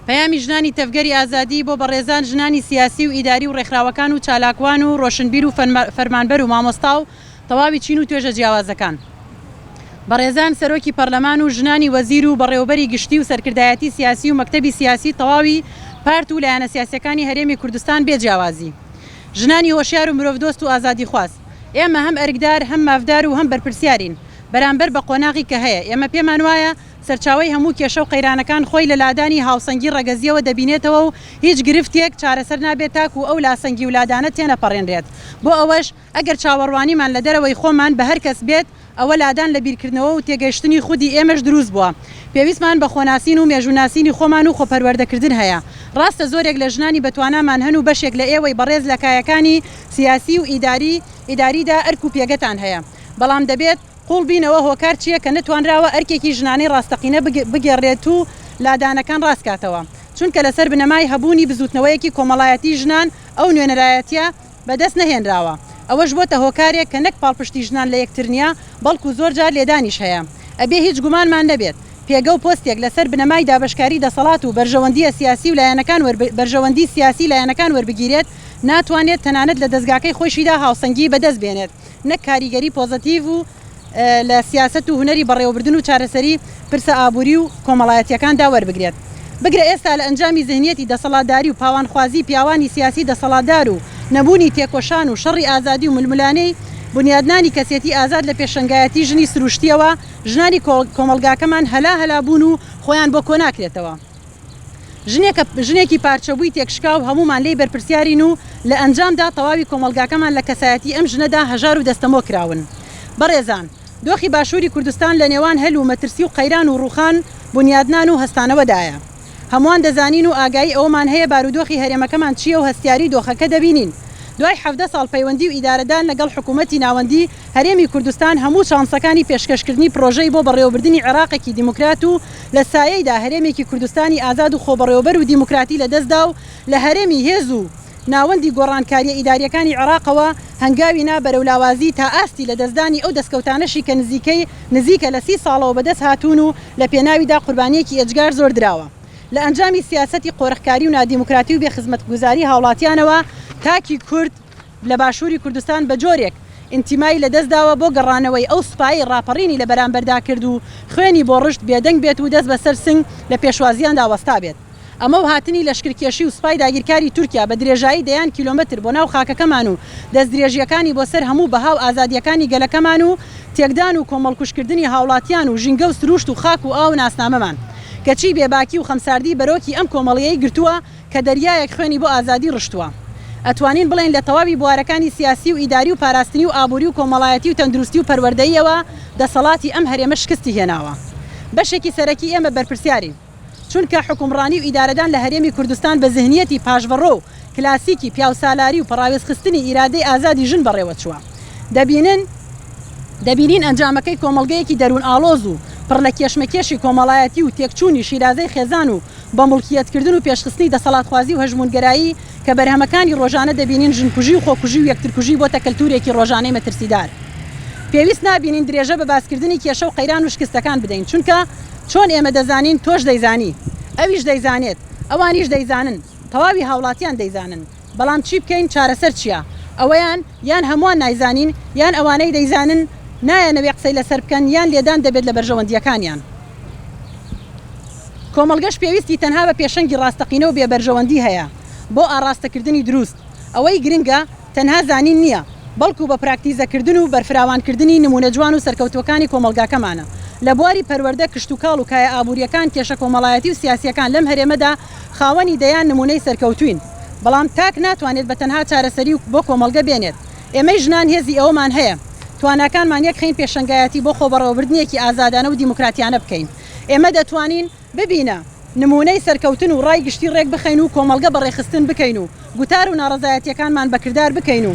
پەیامی ژنانی تەفگەری ئازادی بۆ بەڕێزان ژنانی سیاسی و ئیداری و ڕێکخراوەکان و چالاکوان و ڕۆشنبیر و فەرمانبەر و مامۆستا و تەواوی چین و توێژە جیاوازەکان. بەڕێزان سەرۆکی پەرلەمان و ژنانی وەزیر و بەڕێوەبەری گشتی و سەرکردایەتی سیاسی و مەکتەبی سیاسی تەواوی پارت و لایەنە سیاسیەکانی هەرێمی کوردستان بێ جیاوازی. ژنانی هۆشیار و مرۆڤ دۆست و ئازادی خواست. ئێمە هەم ئەرکدار هەم مافدار و هەم بەرپرسیارین بەرامبەر بە قۆناغی کە هەیە. ئێمە پێمان وایە سەرچاوی هەموو کێشە و قەیرانەکان خۆی لە لادانی هاوسەنگی ڕەگەزیەوە دەبینێتەوە و هیچ گرفتێک چارەسەر نابێت تاکو و ئەو لاسەنگی و لادانە تێنەپەڕێنرێت. بۆ ئەوەش ئەگەر چاوەڕوانیمان لە دەرەوەی خۆمان بە هەر کەس بێت ئەوە لادان لە بیرکردنەوە و تێگەیشتنی خودی ئێمەش دروست بووە. پێویستمان بە خۆناسین و مێژووناسینی خۆمان و خۆپەروەردەکردن هەیە. ڕاستە زۆرێک لە ژنانی بەتوانامان هەن و بەشێک لە ئێوەی بەڕێز لە کایەکانی سیاسی و ئیداریدا ئەرک و پێگەتان هەیە. بەڵام دەبێت قوڵ بینەوە هۆکار چییە کە نەتوانراوە ئەرکێکی ژنانەی ڕاستەقینە بگێڕێت و لادانەکان ڕاستکاتەوە. چونکە لەسەر بنەمای هەبوونی بزوتنەوەیەکی کۆمەڵایەتی ژنان ئەو نوێنەرایەتیە بەدەست نەهێنراوە. ئەوەش بۆتە هۆکارێک کە نەک پاڵپشتی ژنان لە یەکتر نیە بەڵکو زۆر جار لێدانیش هەیە. ئەبێ هیچ گومانمان نەبێت پێگە و پۆستێک لەسەر بنەمای دابشکاری دەسەڵات و بەرژەوەندیە سیاسی و بەرژەوەندی سیاسی لایەنەکان وەربگیرێت ناتوانێت تەنانەت لە دەستگاکەی خۆشیدا هاوسەنگی بەدەست بێنێت نەک کاریگەری پۆزتیڤ و لە سیاست و هوەری بەڕێوەبردن و چارەسەری پرسە ئابووری و کۆمەڵایەتیەکاندا وەربگرێت. بگرە ئێستا لە ئەنجامی ذهنیەتی دەسەڵاتداری و پاوانخوازی پیاوانی سیاسی دەسەڵاتدار و نەبوونی تێکۆشان و شەڕی ئازادی و ملمولانەی بنیادنانی کەسێتی ئازاد لە پێشنگایەتی ژنی سروشتیەوە ژنانی کۆمەلگاکەمان هەلا بوون و خۆیان بۆ کۆ ناکرێتەوە. ژنێکی پارچەبووی تێکشکا و هەمومان لێی بەرپرسیارین و لە ئەنجامدا تەواوی کۆمەلگاکەمان لە کەسایەتی ئەم ژنەدا هەژار و دەستەمۆ کراون. بەڕێزان دۆخی باشووری کوردستان لە نێوان هەل و مەترسی و قەیران و ڕوخان بنیادنان و هەستانەوەدایە. هەمووان دەزانین و ئاگایی ئەومان هەیە بارودۆخی هەرێمەکەمان چییە و هەستیاری دۆخەکە دەبینین. دوای 17 ساڵ پەیوەندی و ئیدارەدان لەگەڵ حکوومەتی ناوەندی هەرێمی کوردستان هەموو شانسەکانی پێشکەشکردنی پرۆژەی بۆ بەڕێوەبردننی عێراقێکی دیموکرات و لە سایەیدا هەرێمێکی کوردستانی ئازاد و خۆبەڕێوەبەر و دیموکراتی لەدەستدا و لە هەرێمی هێز و ناوەندی گۆڕانکاریە ئیداریەکانی عێراقەوە هەنگاوی بەرەولاوازی تا ئاستی لە دەستدانی ئەو دەستکەوتانەشی کە نزیکە لە 30 ساڵەوە بەدەست هاتوون و لە پێناویدا قوربانیەکی ئەجگار زۆر دراوە. لە ئەنجامی سیاسەتی قۆرەخکاری و نادیموکراتی و بێخزمەتگوزاری هاوڵاتیانەوە تاکی کورد لە باشووری کوردستان بە جۆرێک ئینتیمای لەدەستداوە بۆ گەڕانەوەی ئەو سوپایی ڕاپەڕینی لە بەرامبەردا کرد و خوێنی بۆ ڕشت بێدەنگ بێت و دەست بەسەر سنگ لە پێشوازیاندا وەستا بێت. ئەمە و هاتنی لەشکرکێشی و سوپای داگیرکاری تورکیا بە درێژایی دەیان کیلۆمەتر بۆ ناو خاکەکەمان و دەست درێژیەکانی بۆ سەر هەموو بەهاو ئازادیەکانی گەلەکەمان و تێکدان و کۆمەڵکوشکردنی هاوڵاتیان و ژینگە و سروشت و خاک و ئاو ناسنامەمان کەچی بێباکی و خەمساردی بەرۆکی ئەم کۆمەڵیەی گرتووە کە دەریایەک خوێنی بۆ ئازادی ڕشتووە. ئەتوانین بڵێن لە تەواوی بوارەکانی سیاسی و ئیداری و پاراستنی و ئابووری و کۆمەڵایەتی و تەندروستی و پەروەردەییەوە دەسەڵاتی ئەم هەرێمە شکستی هێناوە. بەشێکی سەرەکی ئێمە بەرپرسیارین چونکە حکومڕانی و ئیدارەدان لە هەرێمی کوردستان بە ذهنیەتی پاشبڕۆ و کلاسیکی پیاوسالاری و پەراوێزخستنی ئیرادەی ئازادی ژن بەڕێوە چووە. دەبینین ئەنجامەکەی کۆمەڵگەیەکی دەروون ئاڵۆز و پڕ لە کێشمەکێشی کۆمەڵایەتی و تێکچوونی شیرازەی خێزان و بە مڵکیەتکردن و پێشخستنی دەسەڵاتخوازی و هەژمونگەرایی کە بەرهەمەکانی ڕۆژانە دەبینین ژنکوژی و خۆکوژی و یەکترکوژی بۆتە کەلتورێکی ڕۆژانەی مەترسیدار. پێویست نابینین درێژە بە باسکردنی کێشە و قەیران و شکستەکان بدەین چونکە چۆن ئێمە دەزانین تۆش دەیزانی ئەویش دەیزانێت ئەوانیش دەیزانن تەواوی هاوڵاتیان دەیزانن بەڵام چی بکەین چارەسەر چییە؟ ئەوەیان یان هەمووان نایزانین یان ئەوانەی دەیزانن نایەنەوێ قسەی لەسەر بکەن یان لێدان دەبێت لە بەرژەوەندیەکانیان. کۆمەڵگەش پێویستی تەنها بە پێشەنگی ڕاستەقینە و بێبەرژەوەندی هەیە بۆ ئاڕاستەکردنی دروست. ئەوەی گرنگە تەنها زانین نییە بەڵکو بە پراکتیزەکردن و بەرفراوانکردنی نمونە جوان و سەرکەوتوەکانی کۆمەلگاکەمانە. لە بواری پەروەردە کشت و کاڵ و کایە ئابووریەکان کێشە کۆمەڵایەتی و سیاسیەکان لەم هەرێمەدا خاوەنی دەیان نمونەی سەرکەوتوین بەڵام تاک ناتوانێت بە تەنها چارەسەری بۆ کۆمەلگە بێنێت. ئێمەی ژنان هێزی ئەوەمان هەیە تواناکانمان یەک خین پێشنگایەتی بۆ خۆبەڕێوەبردنێکی ئازادانە و دیموکراتیانە بکەین. ئێمە دەتوانین ببینە نمونەی سەرکەوتن و ڕای گشتی ڕێک بخەین و کۆمەلگە بەڕێخستن بکەین و گوتار و ناڕەزایەتیەکانمان بەکردار بکەین و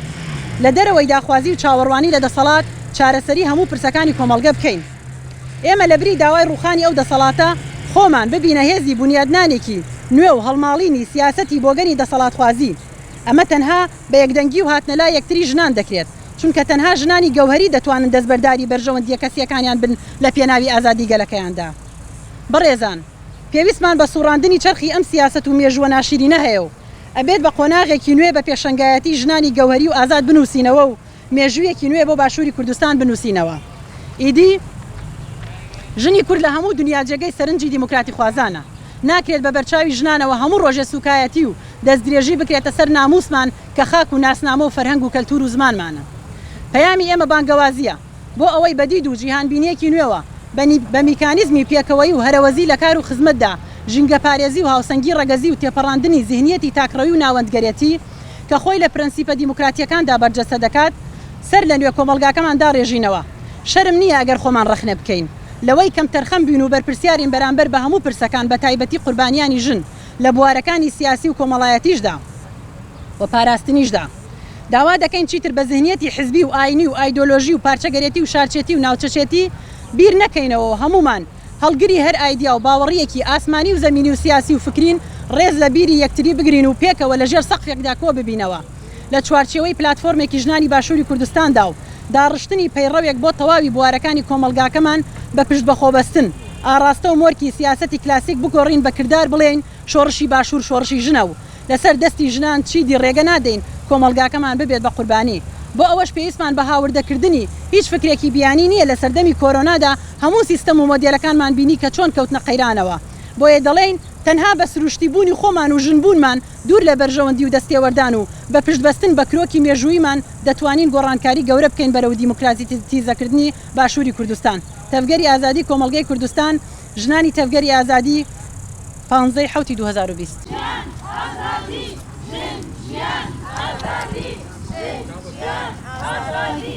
لە دەرەوەی داخوازی و چاوەڕوانی لە دەسەڵات چارەسەری هەموو پرسەکانی کۆمەلگە بکەین. ئێمە لە بری داوای ڕوخانی ئەو دەسەڵاتە خۆمان ببینە هێزی بنیادنانێکی نوێ و هەڵماڵینی سیاسەتی بۆگەنی دەسەڵاتخوازی. ئەمە تەنها بە یەکدەنگی و هاتنەلا یەکتری ژنان دەکرێت چونکە تەنها ژنانی گەوهری دەتوانن دەستبەرداری بەرژەوەندیە کەسیەکانیان بن لە پێناوی ئازادی گەلەکەیاندا. بەڕێزان، پێویستمان بە سوڕاندنی چرخی ئەم سیاست و مێژووە ناشرینە هەیە و ئەبێت بە قۆناغێکی نوێ بە پێشەنگایەتی ژنانی گەوهری و ئازاد بنووسینەوە و مێژوویەکی نوێ بۆ باشووری کوردستان بنووسینەوە. ئیدی ژنی کورد لە هەموو دنیا جێگەی سەرنجی دیموکراتی خوازانە. ناکرێت بە بەرچاوی ژنانەوە هەموو ڕۆژێ سوکایەتی و دەستدرێژی بکرێتە سەر ناموسمان کە خاک و ناسنامە و فەرهەنگ و کەلتور و زمانمانە. پەیامی ئێمە بانگەوازیە بۆ ئەوەی بەدید و جیهانبینیەکی نوێوە بە میکانیزمی پێکەوەی و هەرەوەزی لە کار و خزمەتدا ژینگە پارێزی و هاوسەنگی ڕەگەزی و تێپەڕاندنی ذهنیەتی تاکڕەوی و ناوەندگەرێتی کە خۆی لە پرەنسیپە دیموکراتیەکاندا بەرجەستە دەکات سەر لە نوێ کۆمەلگاکەماندا ڕێژینەوە. شەرم نییە ئەگەر خۆمان ڕەخنە بکەین لەوەی کەم تەرخەم بین و بەرپرسیارین بەرامبەر بە هەموو پرسەکان بە تایبەتی قوربانیانی ژن لە بوارەکانی سیاسی و کۆمەڵایەتیشدا و پاراستنیشدا. داوا دەکەین چیتر بە ذهنیەتی حزبی و ئاینی و ئایدۆلۆژی و پارچەگەرێتی و شارچێتی و ناوچەچێتی بیر نەکەینەوە. هەمومان هەڵگری هەر ئایدیا و باوەڕیەکی ئاسمانی و زەمینی و سیاسی و فکرین ڕێز لە بیری یەکتری بگرین و پێکەوە لەژێر سەقفێکدا کۆ ببینەوە لە چوارچێوەی پلاتفۆرمێکی ژنانی باشووری کوردستاندا و داڕشتنی پەیڕەوێک بۆ تەواوی بوارەکانی کۆمەلگاکەمان بە پشت بەخۆبەستن ئاراستە و مۆرکی سیاسەتی کلاسیک بگۆڕین بە کردار بڵێن شۆڕشی باشوور شۆڕشی ژنە و لەسەر دەستی ژنان چیدی ڕێگە نادەین کۆمەلگاکەمان ببێت بە قوربانی. بۆ ئەوەش پێویستمان بە هاوردەکردنی هیچ فکرێکی بیانی نییە لە سەردەمی کۆرۆنادا هەموو سیستەم و مۆدێلەکانمان بینی کە چۆن کەوتنە قەیرانەوە. بۆیە دەڵێن تەنها بە سروشتی بوونی خۆمان و ژنبوونمان دوور لە بەرژەوەندی و دەستێوەردان و بە پشتبەستن بە کرۆکی مێژوویمان دەتوانین گۆڕانکاری گەورە بکەین بەرەو دیموکراتیزەکردنی باشووری کوردستان. تەفگەری ئازادی کۆمەڵگەی کوردستان، ژنانی تەفگەری ئازادی 15 حوتی 2020.